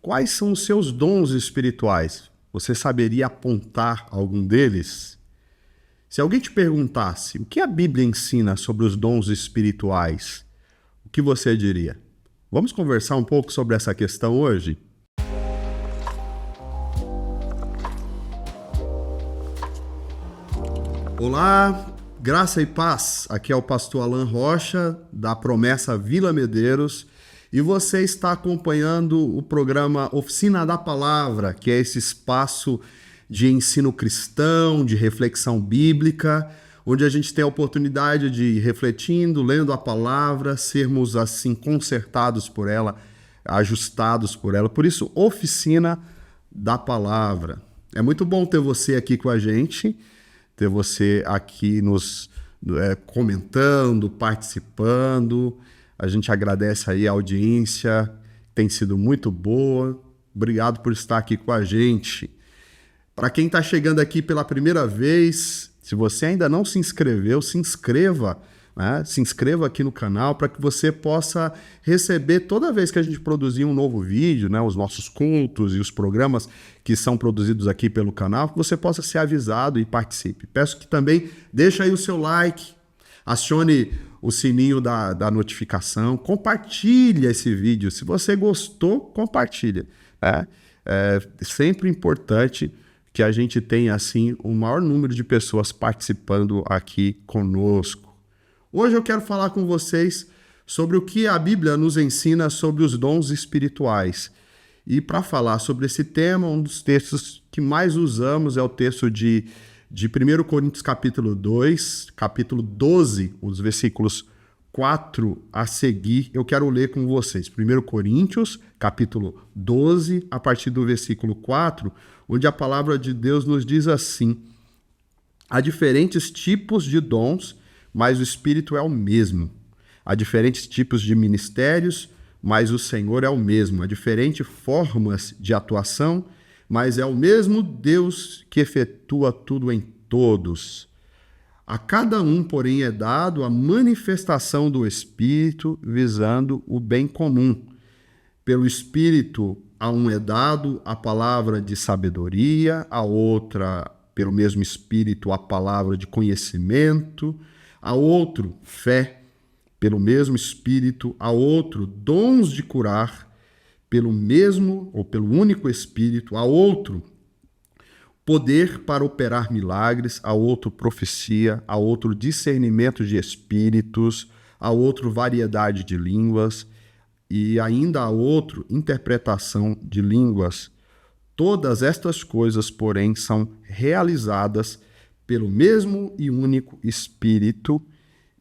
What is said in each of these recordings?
Quais são os seus dons espirituais? Você saberia apontar algum deles? Se alguém te perguntasse o que a Bíblia ensina sobre os dons espirituais, o que você diria? Vamos conversar um pouco sobre essa questão hoje? Olá, graça e paz. Aqui é o pastor Alan Rocha, da Promessa Vila Medeiros, e você está acompanhando o programa Oficina da Palavra, que é esse espaço de ensino cristão, de reflexão bíblica, onde a gente tem a oportunidade de ir refletindo, lendo a palavra, sermos assim consertados por ela, ajustados por ela. Por isso, Oficina da Palavra. É muito bom ter você aqui com a gente, ter você aqui nos comentando, participando. A gente agradece aí a audiência, tem sido muito boa. Obrigado por estar aqui com a gente. Para quem está chegando aqui pela primeira vez, se você ainda não se inscreveu, se inscreva, né? Se inscreva aqui no canal para que você possa receber toda vez que a gente produzir um novo vídeo, né? Os nossos cultos e os programas que são produzidos aqui pelo canal, que você possa ser avisado e participe. Peço que também deixe aí o seu like, acione o sininho da notificação, compartilhe esse vídeo. Se você gostou, compartilha. É sempre importante que a gente tenha assim o maior número de pessoas participando aqui conosco. Hoje eu quero falar com vocês sobre o que a Bíblia nos ensina sobre os dons espirituais. E para falar sobre esse tema, um dos textos que mais usamos é o texto de 1 Coríntios capítulo 2, capítulo 12, os versículos 4 a seguir, eu quero ler com vocês. 1 Coríntios capítulo 12, a partir do versículo 4, onde a palavra de Deus nos diz assim: há diferentes tipos de dons, mas o Espírito é o mesmo. Há diferentes tipos de ministérios, mas o Senhor é o mesmo. Há diferentes formas de atuação, mas é o mesmo Deus que efetua tudo em todos. A cada um, porém, é dado a manifestação do Espírito visando o bem comum. Pelo Espírito, a um é dado a palavra de sabedoria, a outra, pelo mesmo Espírito, a palavra de conhecimento, a outro, fé, pelo mesmo Espírito, a outro, dons de curar, pelo mesmo ou pelo único Espírito, a outro, poder para operar milagres, a outro, profecia, a outro, discernimento de espíritos, a outro, variedade de línguas, e ainda a outro, interpretação de línguas. Todas estas coisas, porém, são realizadas pelo mesmo e único Espírito,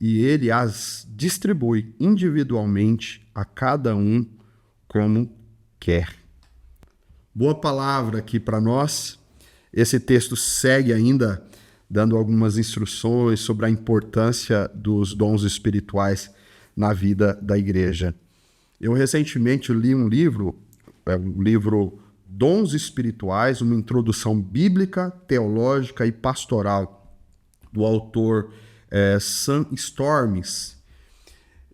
e ele as distribui individualmente a cada um como quer. Boa palavra aqui para nós. Esse texto segue ainda dando algumas instruções sobre a importância dos dons espirituais na vida da igreja. Eu recentemente li um livro, o livro Dons Espirituais, uma introdução bíblica, teológica e pastoral, do autor Sam Storms.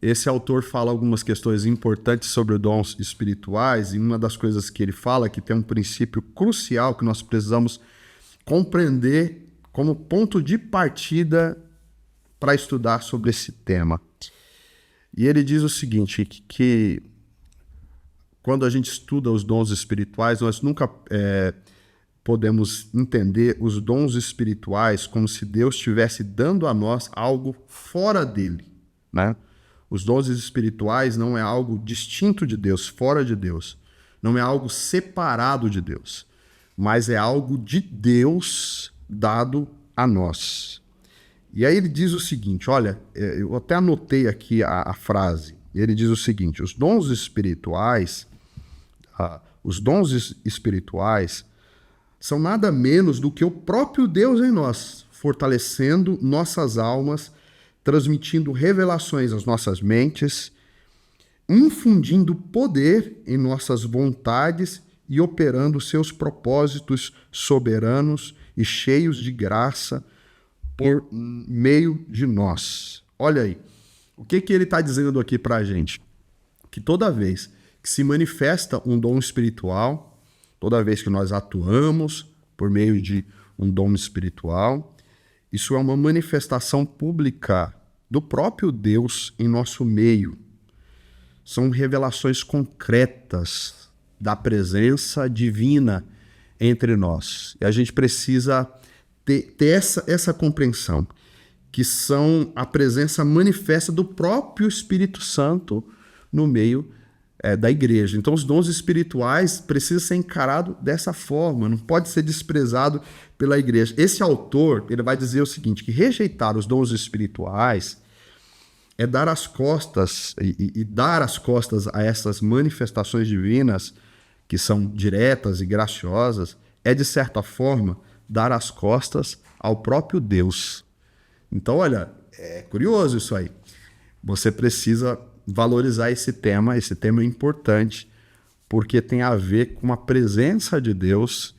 Esse autor fala algumas questões importantes sobre dons espirituais, e uma das coisas que ele fala é que tem um princípio crucial que nós precisamos compreender como ponto de partida para estudar sobre esse tema. E ele diz o seguinte, que quando a gente estuda os dons espirituais, nós nunca podemos entender os dons espirituais como se Deus estivesse dando a nós algo fora dele, né? Os dons espirituais não é algo distinto de Deus, fora de Deus. Não é algo separado de Deus, mas é algo de Deus dado a nós. E aí ele diz o seguinte, olha, eu até anotei aqui a frase. Ele diz o seguinte, os dons espirituais são nada menos do que o próprio Deus em nós, fortalecendo nossas almas, transmitindo revelações às nossas mentes, infundindo poder em nossas vontades e operando seus propósitos soberanos e cheios de graça por meio de nós. Olha aí, o que ele está dizendo aqui para a gente? Que toda vez que se manifesta um dom espiritual toda vez que nós atuamos por meio de um dom espiritual. Isso é uma manifestação pública do próprio Deus em nosso meio. São revelações concretas da presença divina entre nós. E a gente precisa ter essa compreensão, que são a presença manifesta do próprio Espírito Santo no meio da igreja. Então, os dons espirituais precisam ser encarados dessa forma, não pode ser desprezado pela igreja. Esse autor, ele vai dizer o seguinte, que rejeitar os dons espirituais é dar as costas, e dar as costas a essas manifestações divinas, que são diretas e graciosas, é, de certa forma, dar as costas ao próprio Deus. Então, olha, é curioso isso aí. Você precisa valorizar esse tema é importante, porque tem a ver com a presença de Deus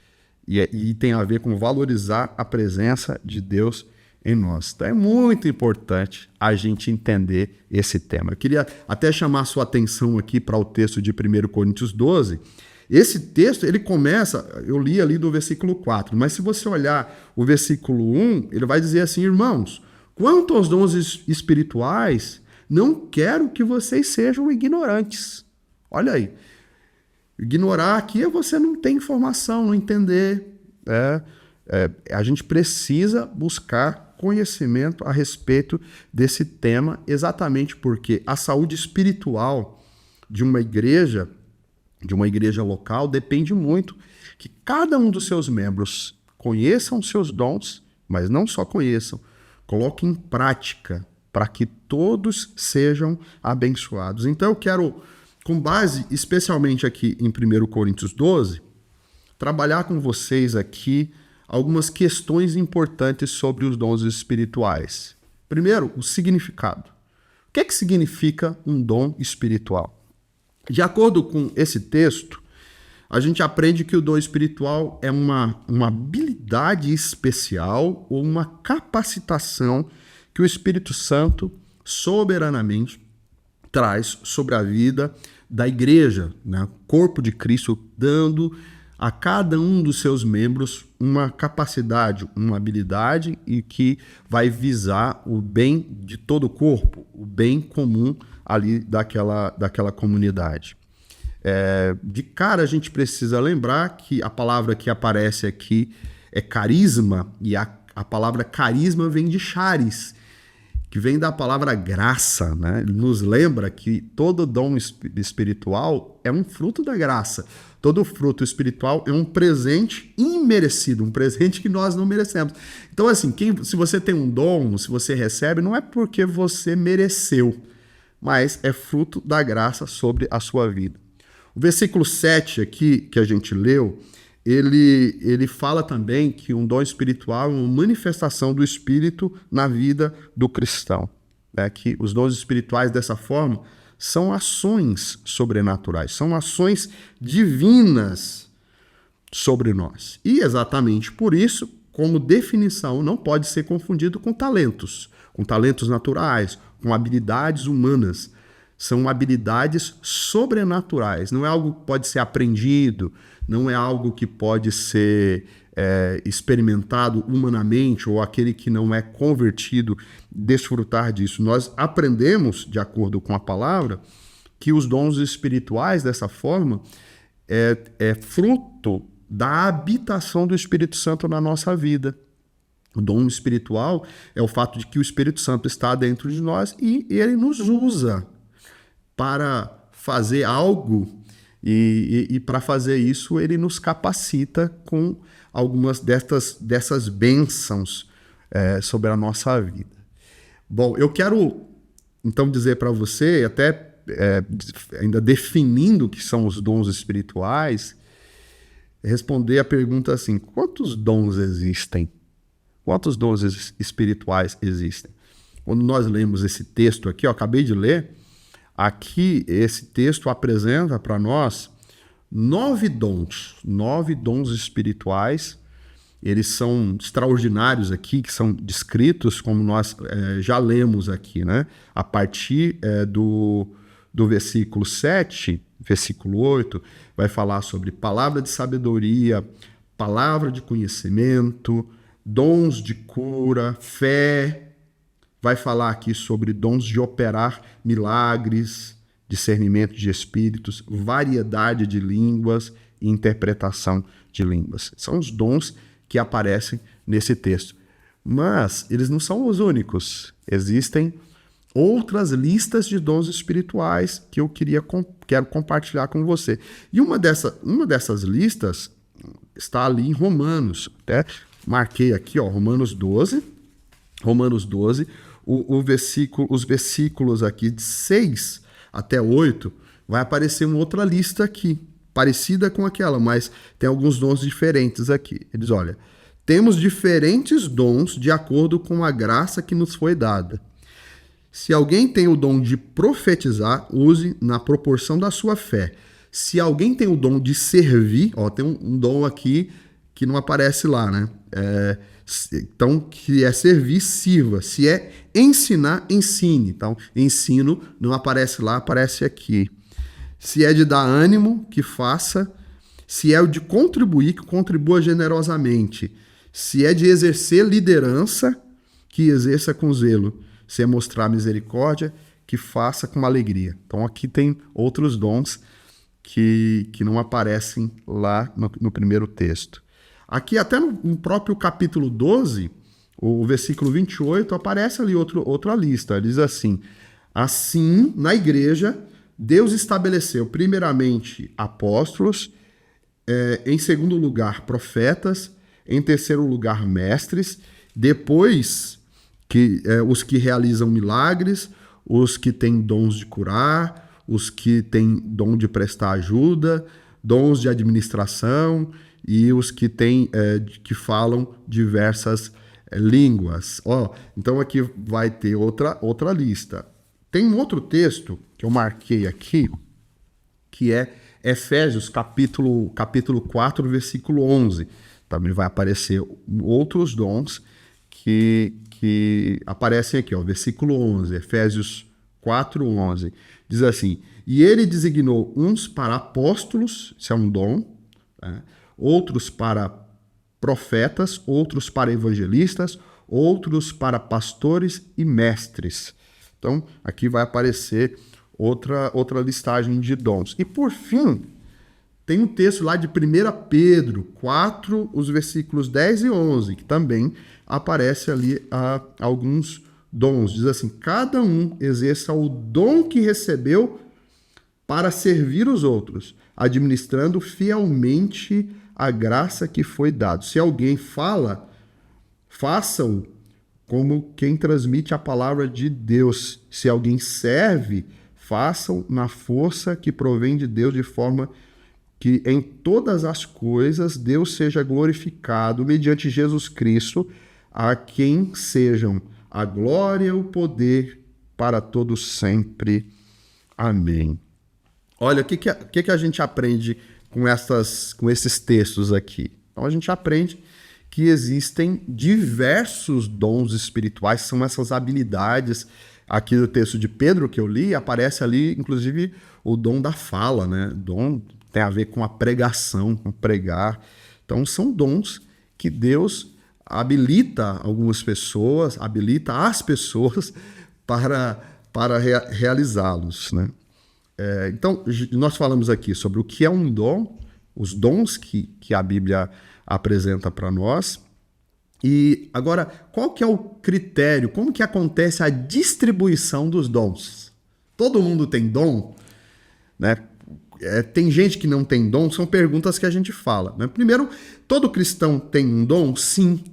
e tem a ver com valorizar a presença de Deus em nós. Então é muito importante a gente entender esse tema. Eu queria até chamar a sua atenção aqui para o texto de 1 Coríntios 12. Esse texto, ele começa, eu li ali do versículo 4, mas se você olhar o versículo 1, ele vai dizer assim: irmãos, quanto aos dons espirituais, não quero que vocês sejam ignorantes. Olha aí. Ignorar aqui é você não ter informação, não entender. A gente precisa buscar conhecimento a respeito desse tema, exatamente porque a saúde espiritual de uma igreja local, depende muito que cada um dos seus membros conheçam os seus dons, mas não só conheçam, coloquem em prática para que todos sejam abençoados. Então eu quero, com base especialmente aqui em 1 Coríntios 12, trabalhar com vocês aqui algumas questões importantes sobre os dons espirituais. Primeiro, o significado. O que significa um dom espiritual? De acordo com esse texto, a gente aprende que o dom espiritual é uma habilidade especial ou uma capacitação que o Espírito Santo soberanamente traz sobre a vida da igreja, né? Corpo de Cristo, dando a cada um dos seus membros uma capacidade, uma habilidade e que vai visar o bem de todo o corpo, o bem comum ali daquela comunidade. De cara, a gente precisa lembrar que a palavra que aparece aqui é carisma, e a palavra carisma vem de charis, que vem da palavra graça, né? Ele nos lembra que todo dom espiritual é um fruto da graça. Todo fruto espiritual é um presente imerecido, um presente que nós não merecemos. Então, assim, se você tem um dom, se você recebe, não é porque você mereceu, mas é fruto da graça sobre a sua vida. O versículo 7 aqui, que a gente leu, ele fala também que um dom espiritual é uma manifestação do Espírito na vida do cristão. Que os dons espirituais, dessa forma, são ações sobrenaturais, são ações divinas sobre nós. E exatamente por isso, como definição, não pode ser confundido com talentos naturais, com habilidades humanas. São habilidades sobrenaturais, não é algo que pode ser aprendido, não é algo que pode ser experimentado humanamente, ou aquele que não é convertido desfrutar disso. Nós aprendemos, de acordo com a palavra, que os dons espirituais, dessa forma, é fruto da habitação do Espírito Santo na nossa vida. O dom espiritual é o fato de que o Espírito Santo está dentro de nós e ele nos usa para fazer algo, e para fazer isso ele nos capacita com algumas dessas bênçãos sobre a nossa vida. Bom, eu quero então dizer para você, até ainda definindo o que são os dons espirituais, responder a pergunta assim: quantos dons existem? Quantos dons espirituais existem? Quando nós lemos esse texto aqui, eu acabei de ler, aqui esse texto apresenta para nós 9 dons espirituais. Eles são extraordinários aqui, que são descritos como nós já lemos aqui, né? A partir do versículo 7, versículo 8, vai falar sobre palavra de sabedoria, palavra de conhecimento, dons de cura, fé. Vai falar aqui sobre dons de operar milagres, discernimento de espíritos, variedade de línguas e interpretação de línguas. São os dons que aparecem nesse texto. Mas eles não são os únicos. Existem outras listas de dons espirituais que eu quero compartilhar com você. E uma dessas listas está ali em Romanos. Até marquei aqui, ó, Romanos 12. Os versículos aqui de 6 até 8, vai aparecer uma outra lista aqui, parecida com aquela, mas tem alguns dons diferentes aqui. Eles, olha, temos diferentes dons de acordo com a graça que nos foi dada. Se alguém tem o dom de profetizar, use na proporção da sua fé. Se alguém tem o dom de servir, ó, tem um dom aqui que não aparece lá, né? Então, que é servir, sirva. Se é ensinar, ensine. Então, ensino não aparece lá, aparece aqui. Se é de dar ânimo, que faça. Se é o de contribuir, que contribua generosamente. Se é de exercer liderança, que exerça com zelo. Se é mostrar misericórdia, que faça com alegria. Então, aqui tem outros dons que não aparecem lá no primeiro texto. Aqui, até no próprio capítulo 12, o versículo 28, aparece ali outra lista. Diz assim: assim, na igreja, Deus estabeleceu primeiramente apóstolos, em segundo lugar profetas, em terceiro lugar mestres, depois os que realizam milagres, os que têm dons de curar, os que têm dom de prestar ajuda, dons de administração e os que que falam diversas línguas. Então aqui vai ter outra lista. Tem um outro texto que eu marquei aqui, que é Efésios capítulo 4, versículo 11. Também vai aparecer outros dons que aparecem aqui, versículo 11, Efésios 4, 11. Diz assim: e ele designou uns para apóstolos, isso é um dom, né? Outros para profetas, outros para evangelistas, outros para pastores e mestres. Então, aqui vai aparecer outra listagem de dons. E, por fim, tem um texto lá de 1 Pedro 4, os versículos 10 e 11, que também aparece ali alguns dons. Diz assim: cada um exerça o dom que recebeu para servir os outros, administrando fielmente a graça que foi dada. Se alguém fala, faça-o como quem transmite a palavra de Deus. Se alguém serve, façam na força que provém de Deus, de forma que em todas as coisas Deus seja glorificado mediante Jesus Cristo, a quem sejam a glória e o poder para todos sempre. Amém. Olha, o que a gente aprende com esses textos aqui? Então a gente aprende que existem diversos dons espirituais, são essas habilidades. Aqui no texto de Pedro que eu li, aparece ali, inclusive, o dom da fala, né? Dom tem a ver com a pregação, com pregar. Então, são dons que Deus habilita algumas pessoas, habilita as pessoas para realizá-los, né? Então, nós falamos aqui sobre o que é um dom, os dons que a Bíblia apresenta para nós. E agora, qual que é o critério? Como que acontece a distribuição dos dons? Todo mundo tem dom, né? Tem gente que não tem dom? São perguntas que a gente fala, né? Primeiro, todo cristão tem um dom? Sim.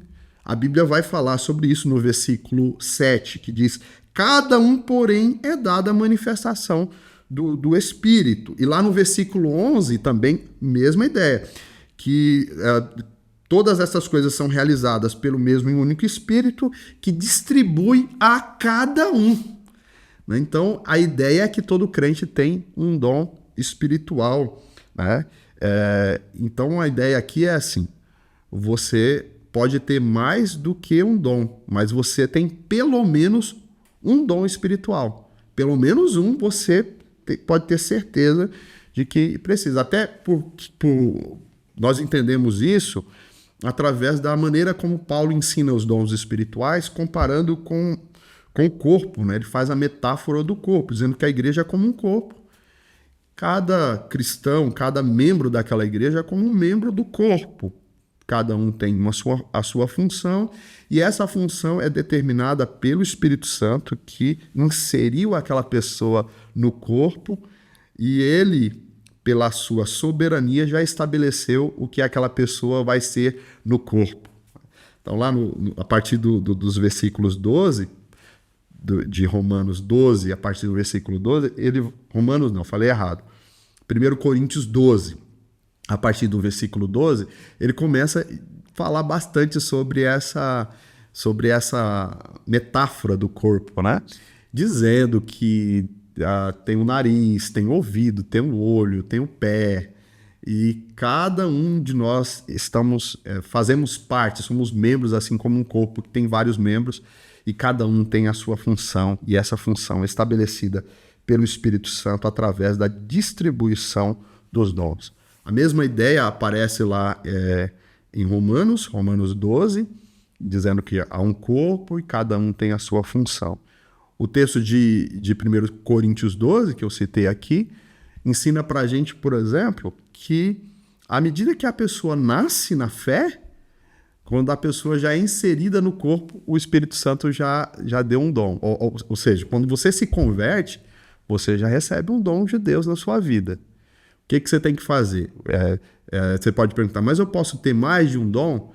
A Bíblia vai falar sobre isso no versículo 7, que diz: cada um, porém, é dada a manifestação do Espírito. E lá no versículo 11 também, mesma ideia, que todas essas coisas são realizadas pelo mesmo e único Espírito, que distribui a cada um. Então, a ideia é que todo crente tem um dom espiritual, né? Então, a ideia aqui é assim: você pode ter mais do que um dom, mas você tem pelo menos um dom espiritual. Pelo menos um, você pode ter certeza de que precisa. Até nós entendemos isso através da maneira como Paulo ensina os dons espirituais, comparando com o corpo, né? Ele faz a metáfora do corpo, dizendo que a igreja é como um corpo. Cada cristão, cada membro daquela igreja é como um membro do corpo. Cada um tem a sua função, e essa função é determinada pelo Espírito Santo, que inseriu aquela pessoa no corpo, e ele, pela sua soberania, já estabeleceu o que aquela pessoa vai ser no corpo. Então, lá a partir dos versículos 12, de Romanos 12, a partir do versículo 12, Romanos não, falei errado. 1 Coríntios 12. A partir do versículo 12, ele começa a falar bastante sobre essa metáfora do corpo, né? Dizendo que tem o nariz, tem o ouvido, tem o olho, tem o pé, e cada um de nós fazemos parte, somos membros, assim como um corpo que tem vários membros, e cada um tem a sua função, e essa função é estabelecida pelo Espírito Santo através da distribuição dos dons. A mesma ideia aparece lá em Romanos 12, dizendo que há um corpo e cada um tem a sua função. O texto de 1 Coríntios 12, que eu citei aqui, ensina para a gente, por exemplo, que à medida que a pessoa nasce na fé, quando a pessoa já é inserida no corpo, o Espírito Santo já deu um dom. Ou seja, quando você se converte, você já recebe um dom de Deus na sua vida. O que você tem que fazer? Você pode perguntar, mas eu posso ter mais de um dom?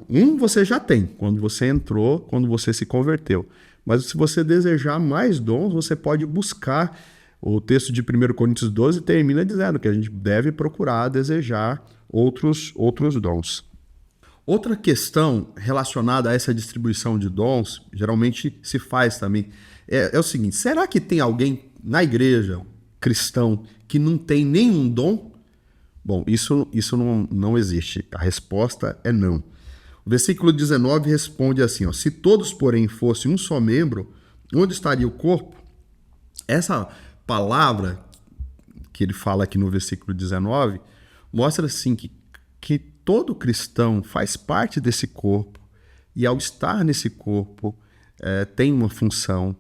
Um você já tem, quando você entrou, quando você se converteu. Mas se você desejar mais dons, você pode buscar. O texto de 1 Coríntios 12 termina dizendo que a gente deve procurar desejar outros dons. Outra questão relacionada a essa distribuição de dons, geralmente se faz também, é o seguinte: será que tem alguém na igreja, cristão, que não tem nenhum dom? Bom, isso não existe. A resposta é não. O versículo 19 responde assim: se todos, porém, fossem um só membro, onde estaria o corpo? Essa palavra que ele fala aqui no versículo 19 mostra assim que todo cristão faz parte desse corpo, e ao estar nesse corpo tem uma função,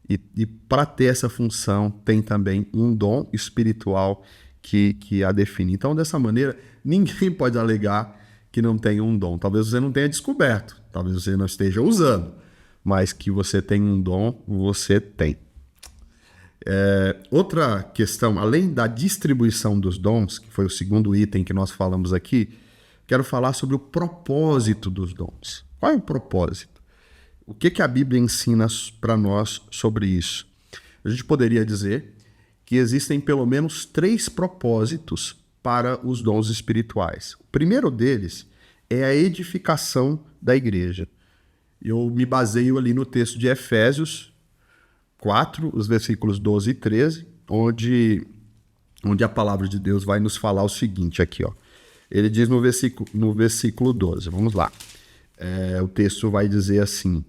e para ter essa função tem também um dom espiritual que a define. Então, dessa maneira, ninguém pode alegar que não tem um dom. Talvez você não tenha descoberto, talvez você não esteja usando, mas que você tem um dom, você tem. Outra questão, além da distribuição dos dons, que foi o segundo item que nós falamos aqui, quero falar sobre o propósito dos dons. Qual é o propósito? O que a Bíblia ensina para nós sobre isso? A gente poderia dizer que existem pelo menos 3 propósitos para os dons espirituais. O primeiro deles é a edificação da igreja. Eu me baseio ali no texto de Efésios 4, os versículos 12 e 13, onde a palavra de Deus vai nos falar o seguinte aqui, ó. Ele diz no versículo 12, vamos lá. O texto vai dizer assim: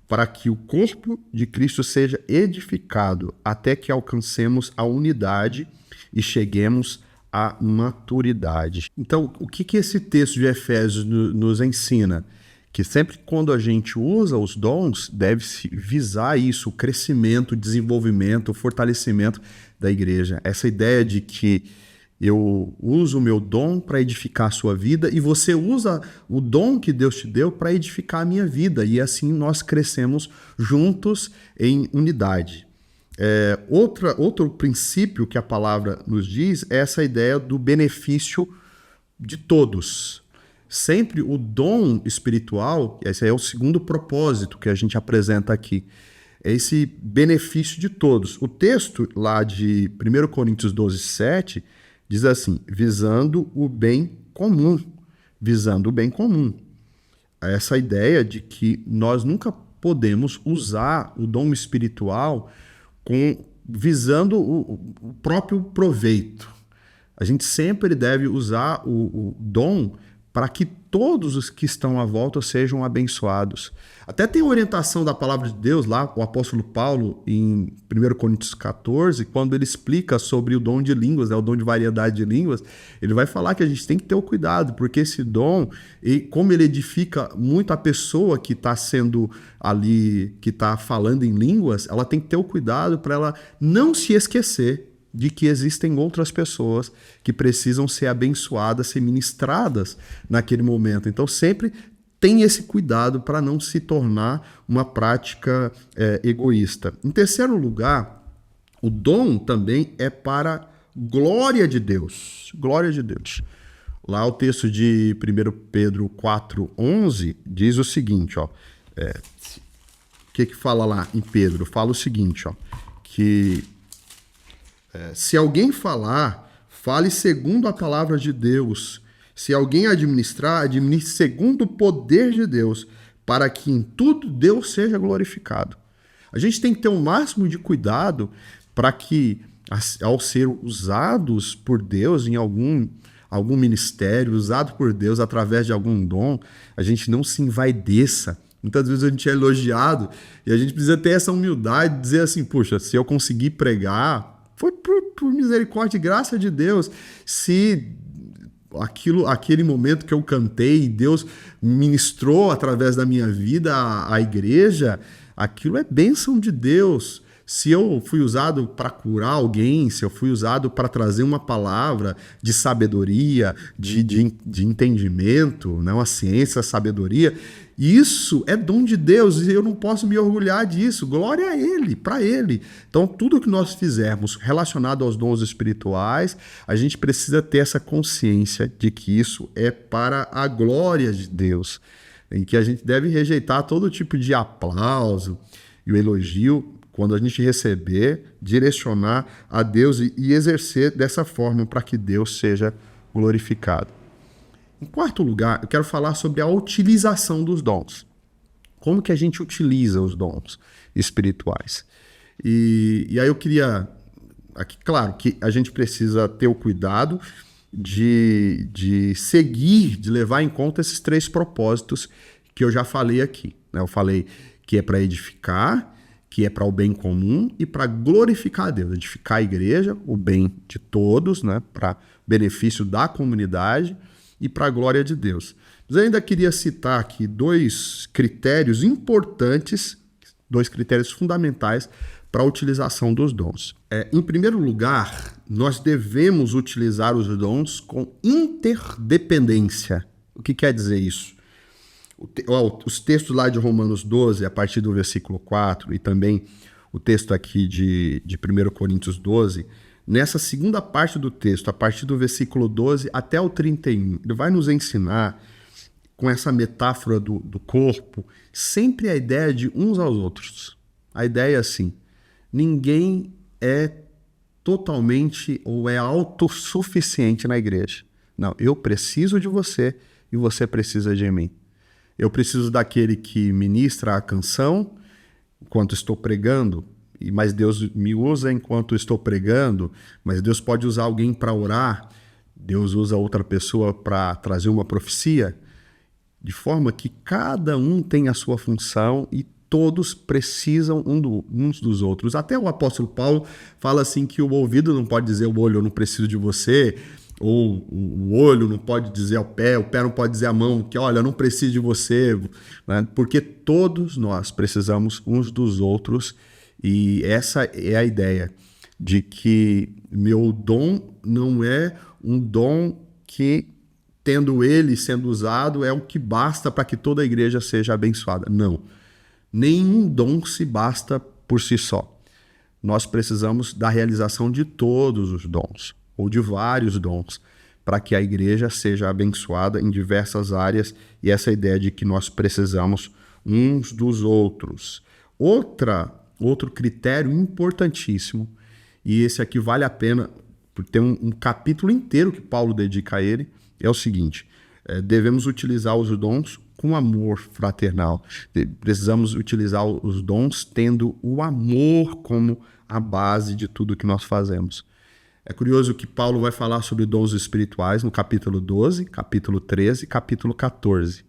para que o corpo de Cristo seja edificado até que alcancemos a unidade e cheguemos à maturidade. Então, o que esse texto de Efésios nos ensina? Que sempre quando a gente usa os dons, deve-se visar isso, o crescimento, o desenvolvimento, o fortalecimento da igreja. Essa ideia de que eu uso o meu dom para edificar a sua vida e você usa o dom que Deus te deu para edificar a minha vida. E assim nós crescemos juntos em unidade. Outro princípio que a palavra nos diz é essa ideia do benefício de todos. Sempre o dom espiritual, esse é o segundo propósito que a gente apresenta aqui, é esse benefício de todos. O texto lá de 1 Coríntios 12, 7 diz assim: visando o bem comum. Visando o bem comum. Essa ideia de que nós nunca podemos usar o dom espiritual visando o próprio proveito. A gente sempre deve usar o dom para que todos os que estão à volta sejam abençoados. Até tem a orientação da palavra de Deus lá, o apóstolo Paulo, em 1 Coríntios 14, quando ele explica sobre o dom de línguas, o dom de variedade de línguas, ele vai falar que a gente tem que ter o cuidado, porque esse dom, como ele edifica muito a pessoa que está sendo ali, que está falando em línguas, ela tem que ter o cuidado para ela não se esquecer de que existem outras pessoas que precisam ser abençoadas, ser ministradas naquele momento. Então, sempre tem esse cuidado para não se tornar uma prática egoísta. Em terceiro lugar, o dom também é para glória de Deus. Glória de Deus. Lá o texto de 1 Pedro 4,11 diz o seguinte, ó. O que fala lá em Pedro? Fala o seguinte, ó, que se alguém falar, fale segundo a palavra de Deus. Se alguém administrar, administre segundo o poder de Deus, para que em tudo Deus seja glorificado. A gente tem que ter o máximo de cuidado para que, ao ser usados por Deus em algum ministério, usado por Deus através de algum dom, a gente não se envaideça. Muitas vezes a gente é elogiado e a gente precisa ter essa humildade de dizer assim, puxa, se eu conseguir pregar, foi por misericórdia e graça de Deus. Se aquele momento que eu cantei, Deus ministrou através da minha vida à igreja, aquilo é bênção de Deus. Se eu fui usado para curar alguém, se eu fui usado para trazer uma palavra de sabedoria, de entendimento, né? Uma ciência, sabedoria, isso é dom de Deus e eu não posso me orgulhar disso. Glória a Ele, para Ele. Então, tudo que nós fizermos relacionado aos dons espirituais, a gente precisa ter essa consciência de que isso é para a glória de Deus, em que a gente deve rejeitar todo tipo de aplauso e o elogio. Quando a gente receber, direcionar a Deus e exercer dessa forma para que Deus seja glorificado. Em quarto lugar, eu quero falar sobre a utilização dos dons. Como que a gente utiliza os dons espirituais? E aí eu queria... Aqui, claro que a gente precisa ter o cuidado de seguir, de levar em conta esses 3 propósitos que eu já falei aqui, né? Eu falei que é para edificar, que é para o bem comum e para glorificar a Deus, edificar a igreja, o bem de todos, né? Para benefício da comunidade e para a glória de Deus. Mas eu ainda queria citar aqui 2 critérios importantes, 2 critérios fundamentais para a utilização dos dons. Em primeiro lugar, nós devemos utilizar os dons com interdependência. O que quer dizer isso? Os textos lá de Romanos 12, a partir do versículo 4, e também o texto aqui de 1 Coríntios 12, nessa segunda parte do texto, a partir do versículo 12 até o 31, ele vai nos ensinar, com essa metáfora do corpo, sempre a ideia de uns aos outros. A ideia é assim, ninguém é totalmente ou é autossuficiente na igreja. Não, eu preciso de você e você precisa de mim. Eu preciso daquele que ministra a canção enquanto estou pregando, mas Deus me usa enquanto estou pregando, mas Deus pode usar alguém para orar, Deus usa outra pessoa para trazer uma profecia, de forma que cada um tem a sua função e todos precisam uns dos outros. Até o apóstolo Paulo fala assim que o ouvido não pode dizer ao olho, eu não preciso de você, ou o olho não pode dizer ao pé, o pé não pode dizer à mão, que olha, eu não preciso de você, né? Porque todos nós precisamos uns dos outros e essa é a ideia de que meu dom não é um dom que, tendo ele sendo usado, é o que basta para que toda a igreja seja abençoada. Não, nenhum dom se basta por si só. Nós precisamos da realização de todos os dons, ou de vários dons, para que a igreja seja abençoada em diversas áreas, e essa ideia de que nós precisamos uns dos outros. Outro critério importantíssimo, e esse aqui vale a pena, por ter um capítulo inteiro que Paulo dedica a ele, é o seguinte, devemos utilizar os dons com amor fraternal. Precisamos utilizar os dons tendo o amor como a base de tudo que nós fazemos. É curioso que Paulo vai falar sobre dons espirituais no capítulo 12, capítulo 13 e capítulo 14.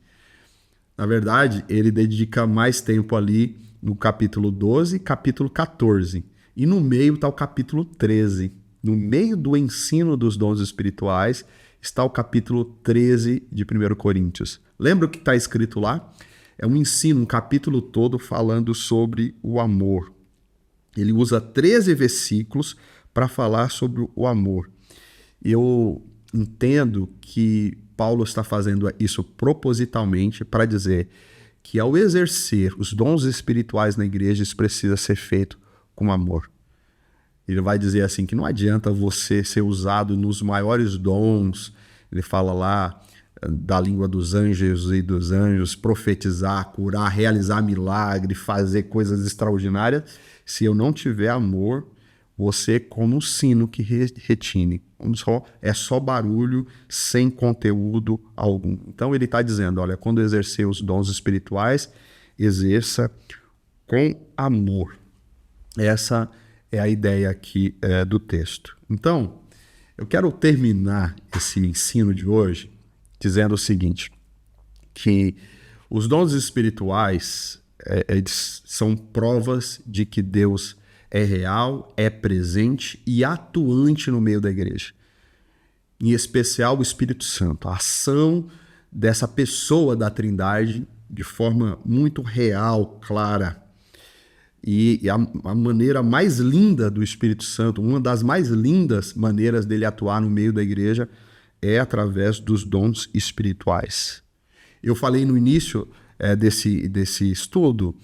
Na verdade, ele dedica mais tempo ali no capítulo 12 e capítulo 14. E no meio está o capítulo 13. No meio do ensino dos dons espirituais está o capítulo 13 de 1 Coríntios. Lembra o que está escrito lá? É um ensino, um capítulo todo falando sobre o amor. Ele usa 13 versículos para falar sobre o amor. Eu entendo que Paulo está fazendo isso propositalmente para dizer que ao exercer os dons espirituais na igreja, isso precisa ser feito com amor. Ele vai dizer assim que não adianta você ser usado nos maiores dons, ele fala lá da língua dos anjos e dos anjos, profetizar, curar, realizar milagre, fazer coisas extraordinárias. Se eu não tiver amor, você é como um sino que retine. É só barulho, sem conteúdo algum. Então ele está dizendo, olha, quando exercer os dons espirituais, exerça com amor. Essa é a ideia aqui do texto. Então, eu quero terminar esse ensino de hoje dizendo o seguinte, que os dons espirituais eles são provas de que Deus é real, é presente e atuante no meio da igreja. Em especial o Espírito Santo, a ação dessa pessoa da Trindade de forma muito real, clara. E a maneira mais linda do Espírito Santo, uma das mais lindas maneiras dele atuar no meio da igreja é através dos dons espirituais. Eu falei no início desse estudo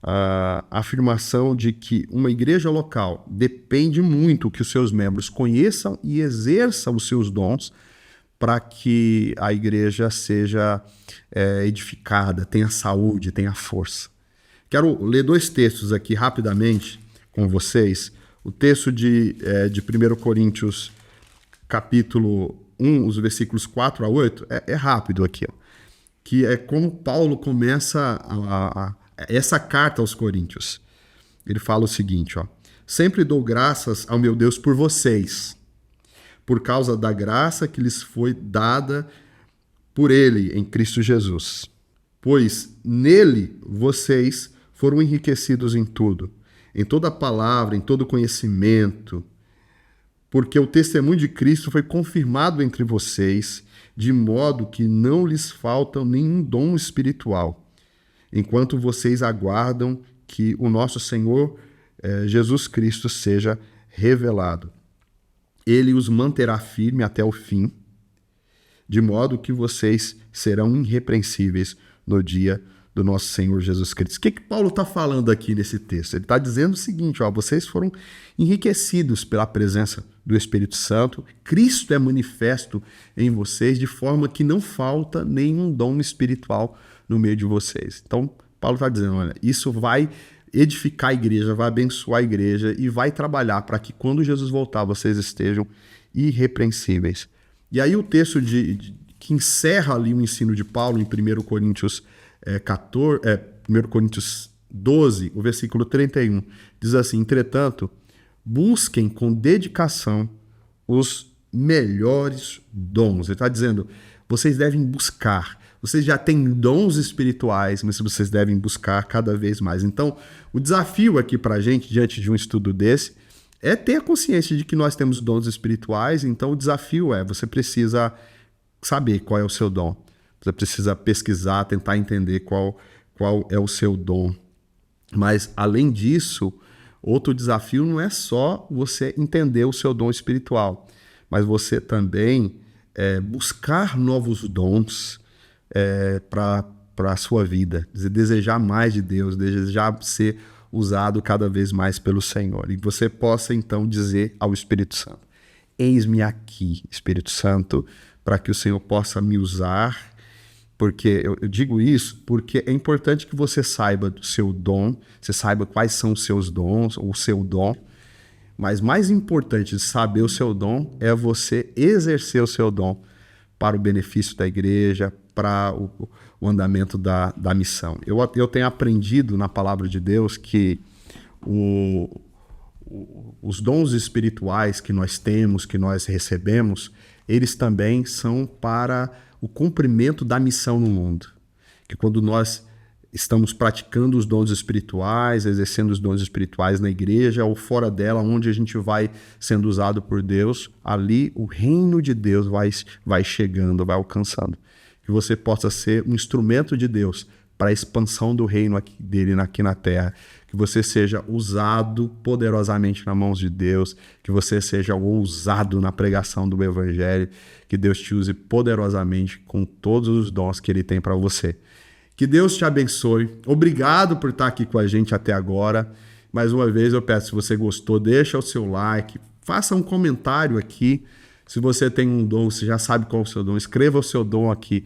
a afirmação de que uma igreja local depende muito que os seus membros conheçam e exerçam os seus dons para que a igreja seja edificada, tenha saúde, tenha força. Quero ler 2 textos aqui rapidamente com vocês. O texto de 1 Coríntios, capítulo 1, os versículos 4 a 8, é rápido aqui, ó, que é como Paulo começa essa carta aos Coríntios. Ele fala o seguinte, ó: sempre dou graças ao meu Deus por vocês, por causa da graça que lhes foi dada por ele em Cristo Jesus. Pois nele vocês foram enriquecidos em tudo, em toda palavra, em todo conhecimento, porque o testemunho de Cristo foi confirmado entre vocês, de modo que não lhes falta nenhum dom espiritual, enquanto vocês aguardam que o nosso Senhor Jesus Cristo seja revelado. Ele os manterá firme até o fim, de modo que vocês serão irrepreensíveis no dia do nosso Senhor Jesus Cristo. O que Paulo está falando aqui nesse texto? Ele está dizendo o seguinte, ó: vocês foram enriquecidos pela presença do Espírito Santo, Cristo é manifesto em vocês, de forma que não falta nenhum dom espiritual no meio de vocês. Então, Paulo está dizendo, olha, isso vai edificar a igreja, vai abençoar a igreja e vai trabalhar para que quando Jesus voltar, vocês estejam irrepreensíveis. E aí o texto que encerra ali o ensino de Paulo em 1 Coríntios 1 Coríntios 12, o versículo 31, diz assim: entretanto, busquem com dedicação os melhores dons. Ele está dizendo, vocês devem buscar. Vocês já têm dons espirituais, mas vocês devem buscar cada vez mais. Então, o desafio aqui para a gente, diante de um estudo desse, é ter a consciência de que nós temos dons espirituais. Então, o desafio você precisa saber qual é o seu dom. Você precisa pesquisar, tentar entender qual é o seu dom. Mas, além disso, outro desafio não é só você entender o seu dom espiritual, mas você também buscar novos dons para a sua vida, desejar mais de Deus, desejar ser usado cada vez mais pelo Senhor. E você possa, então, dizer ao Espírito Santo: eis-me aqui, Espírito Santo, para que o Senhor possa me usar. Porque eu digo isso porque é importante que você saiba do seu dom, você saiba quais são os seus dons, ou o seu dom, mas mais importante de saber o seu dom é você exercer o seu dom para o benefício da igreja, para o andamento da missão. Eu tenho aprendido na palavra de Deus que o os dons espirituais que nós temos, que nós recebemos, eles também são para o cumprimento da missão no mundo. Que quando nós estamos praticando os dons espirituais, exercendo os dons espirituais na igreja ou fora dela, onde a gente vai sendo usado por Deus, ali o reino de Deus vai chegando, vai alcançando. Que você possa ser um instrumento de Deus para a expansão do reino dele aqui na terra. Que você seja usado poderosamente nas mãos de Deus, que você seja ousado na pregação do evangelho, que Deus te use poderosamente com todos os dons que ele tem para você. Que Deus te abençoe. Obrigado por estar aqui com a gente até agora. Mais uma vez eu peço, se você gostou, deixa o seu like, faça um comentário aqui. Se você tem um dom, você já sabe qual é o seu dom, escreva o seu dom aqui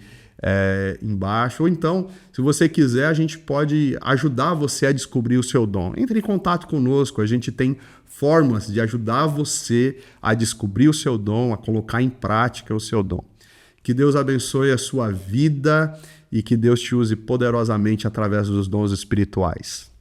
embaixo. Ou então, se você quiser, a gente pode ajudar você a descobrir o seu dom. Entre em contato conosco, a gente tem formas de ajudar você a descobrir o seu dom, a colocar em prática o seu dom. Que Deus abençoe a sua vida e que Deus te use poderosamente através dos dons espirituais.